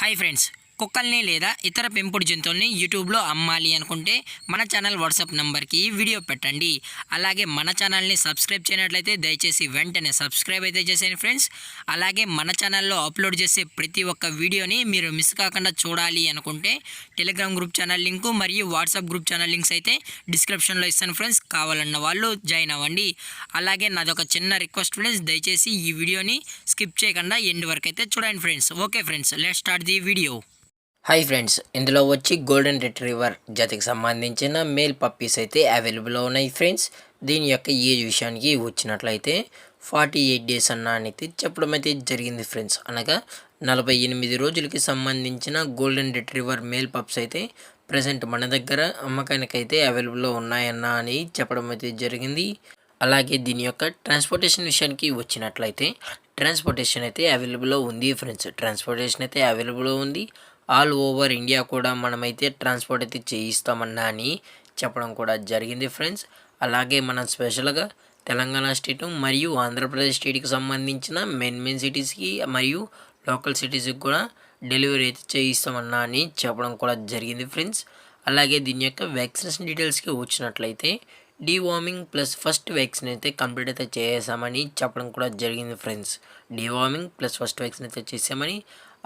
Hi friends, కుక్కల్ని లేదా ఇతర పెంపుడు జంతువుల్ని యూట్యూబ్లో అమ్మాలి అనుకుంటే మన ఛానల్ వాట్సాప్ నెంబర్కి వీడియో పెట్టండి. అలాగే మన ఛానల్ని సబ్స్క్రైబ్ చేయనట్లయితే దయచేసి వెంటనే సబ్స్క్రైబ్ అయితే చేసేయండి ఫ్రెండ్స్. అలాగే మన ఛానల్లో అప్లోడ్ చేసే ప్రతి ఒక్క వీడియోని మీరు మిస్ కాకుండా చూడాలి అనుకుంటే టెలిగ్రామ్ గ్రూప్ ఛానల్ లింకు మరియు వాట్సాప్ గ్రూప్ ఛానల్ లింక్స్ అయితే డిస్క్రిప్షన్లో ఇస్తాను ఫ్రెండ్స్. కావాలన్న వాళ్ళు జాయిన్ అవ్వండి. అలాగే నాదొక చిన్న రిక్వెస్ట్ ఫ్రెండ్స్, దయచేసి ఈ వీడియోని స్కిప్ చేయకుండా ఎండ్ వరకు అయితే చూడండి friends. Okay friends, let's start the video. Hi friends, ఇందులో వచ్చి గోల్డెన్ రిట్రీవర్ జాతికి సంబంధించిన మేల్ పప్పీస్ అయితే అవైలబుల్లో ఉన్నాయి ఫ్రెండ్స్. దీని యొక్క ఏజ్ విషయానికి వచ్చినట్లయితే 48 డేస్ అయితే చెప్పడం అయితే జరిగింది ఫ్రెండ్స్. అనగా 48 రోజులకి సంబంధించిన గోల్డెన్ రిట్రీవర్ మేల్ పప్స్ అయితే ప్రజెంట్ మన దగ్గర అమ్మకానికి అయితే అవైలబుల్లో ఉన్నాయని చెప్పడం అయితే జరిగింది. అలాగే దీని యొక్క ట్రాన్స్పోర్టేషన్ విషయానికి వచ్చినట్లయితే ట్రాన్స్పోర్టేషన్ అయితే అవైలబుల్లో ఉంది ఫ్రెండ్స్. ట్రాన్స్పోర్టేషన్ అయితే అవైలబుల్లో ఉంది. ఆల్ ఓవర్ ఇండియా కూడా మనమైతే ట్రాన్స్పోర్ట్ అయితే చేయిస్తామన్నా అని చెప్పడం కూడా జరిగింది ఫ్రెండ్స్. అలాగే మనం స్పెషల్గా తెలంగాణ స్టేటు మరియు ఆంధ్రప్రదేశ్ స్టేట్కి సంబంధించిన మెయిన్ సిటీస్కి మరియు లోకల్ సిటీస్కి కూడా డెలివరీ అయితే చేయిస్తామన్నా అని చెప్పడం కూడా జరిగింది ఫ్రెండ్స్. అలాగే దీని యొక్క వ్యాక్సినేషన్ డీటెయిల్స్కి వచ్చినట్లయితే డీవార్మింగ్ ప్లస్ ఫస్ట్ వ్యాక్సిన్ అయితే కంప్లీట్ అయితే చేసామని చెప్పడం కూడా జరిగింది friends. Deworming plus first vaccine అయితే చేసామని,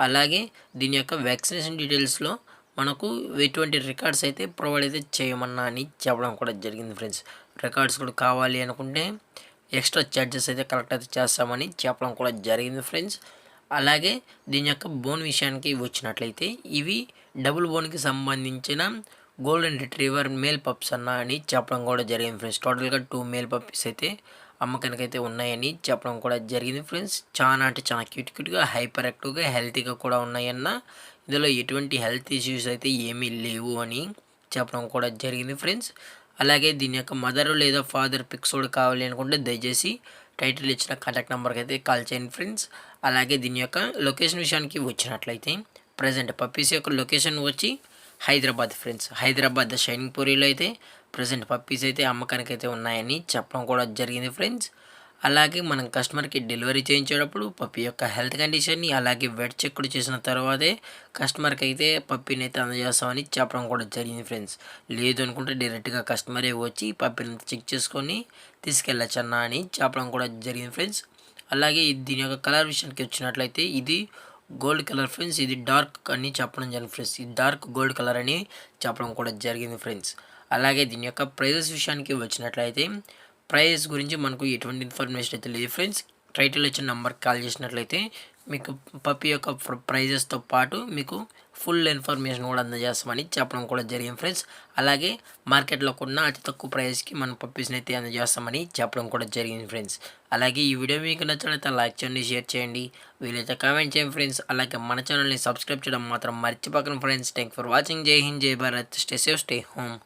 అలాగే దీని యొక్క వ్యాక్సినేషన్ డీటెయిల్స్లో మనకు ఎటువంటి రికార్డ్స్ అయితే ప్రొవైడ్ అయితే చేయమన్నా అని చెప్పడం కూడా జరిగింది ఫ్రెండ్స్. రికార్డ్స్ కూడా కావాలి అనుకుంటే ఎక్స్ట్రా ఛార్జెస్ అయితే కలెక్ట్ అయితే చేస్తామని చెప్పడం కూడా జరిగింది ఫ్రెండ్స్. అలాగే దీని యొక్క బోన్ విషయానికి వచ్చినట్లయితే ఇవి డబుల్ బోన్కి సంబంధించిన గోల్డెన్ రిట్రీవర్ మేల్ పప్స్ అని చెప్పడం కూడా జరిగింది ఫ్రెండ్స్. టోటల్గా 2 మేల్ పప్పీస్ అయితే అమ్మకానికి అయితే ఉన్నాయని చెప్పడం కూడా జరిగింది ఫ్రెండ్స్. చాలా క్యూట్గా హైపర్ యాక్టివ్గా హెల్తీగా కూడా ఉన్నాయన్న. ఇందులో ఎటువంటి హెల్త్ ఇష్యూస్ అయితే ఏమీ లేవు అని చెప్పడం కూడా జరిగింది ఫ్రెండ్స్. అలాగే దీని యొక్క మదర్ లేదా ఫాదర్ పిక్స్ కూడా కావాలి అనుకుంటే దయచేసి టైటిల్ ఇచ్చిన కాంటాక్ట్ నెంబర్కి అయితే కాల్ చేయండి ఫ్రెండ్స్. అలాగే దీని యొక్క లొకేషన్ విషయానికి వచ్చినట్లయితే ప్రజెంట్ పప్పీస్ యొక్క లొకేషన్ వచ్చి హైదరాబాద్ ఫ్రెండ్స్. హైదరాబాద్ షైనింగ్ పూరిలో అయితే ప్రజెంట్ పప్పీస్ అయితే అమ్మకానికి అయితే ఉన్నాయని చెప్పడం కూడా జరిగింది ఫ్రెండ్స్. అలాగే మనం కస్టమర్కి డెలివరీ చేయించేటప్పుడు పప్పీ యొక్క హెల్త్ కండిషన్ని అలాగే వెట్ చెక్ కూడా చేసిన తర్వాతే కస్టమర్కి అయితే పప్పీని అయితే అందజేస్తామని చెప్పడం కూడా జరిగింది ఫ్రెండ్స్. లేదు అనుకుంటే డైరెక్ట్గా కస్టమరే వచ్చి పప్పీని చెక్ చేసుకొని తీసుకెళ్ళచ్చన్నా అని చెప్పడం కూడా జరిగింది ఫ్రెండ్స్. అలాగే దీని యొక్క కలర్ విషయానికి వచ్చినట్లయితే ఇది గోల్డ్ కలర్ ఫ్రెండ్స్. ఇది డార్క్ అని చెప్పడం జరిగింది ఫ్రెండ్స్. ఇది డార్క్ గోల్డ్ కలర్ అని చెప్పడం కూడా జరిగింది ఫ్రెండ్స్. అలాగే దీని యొక్క ప్రైజెస్ విషయానికి వచ్చినట్లయితే ప్రైస్ గురించి మనకు ఎటువంటి ఇన్ఫర్మేషన్ అయితే లేదు ఫ్రెండ్స్. టైటిల్ వచ్చిన నెంబర్కి కాల్ చేసినట్లయితే మీకు పప్పీ యొక్క ప్రైజెస్తో పాటు మీకు ఫుల్ ఇన్ఫర్మేషన్ కూడా అందజేస్తామని చెప్పడం కూడా జరిగింది ఫ్రెండ్స్. అలాగే మార్కెట్లో ఉన్న అతి తక్కువ ప్రైస్కి మన పప్పీస్ని అయితే అందజేస్తామని చెప్పడం కూడా జరిగింది ఫ్రెండ్స్. అలాగే ఈ వీడియో మీకు నచ్చినట్లయితే లైక్ చేయండి, షేర్ చేయండి, వీలైతే కామెంట్ చేయండి ఫ్రెండ్స్. అలాగే మన ఛానల్ని సబ్స్క్రైబ్ చేయడం మాత్రం మర్చిపోకండి ఫ్రెండ్స్. Thank for watching. జై హింద్, జై Bharat. Stay safe, stay home.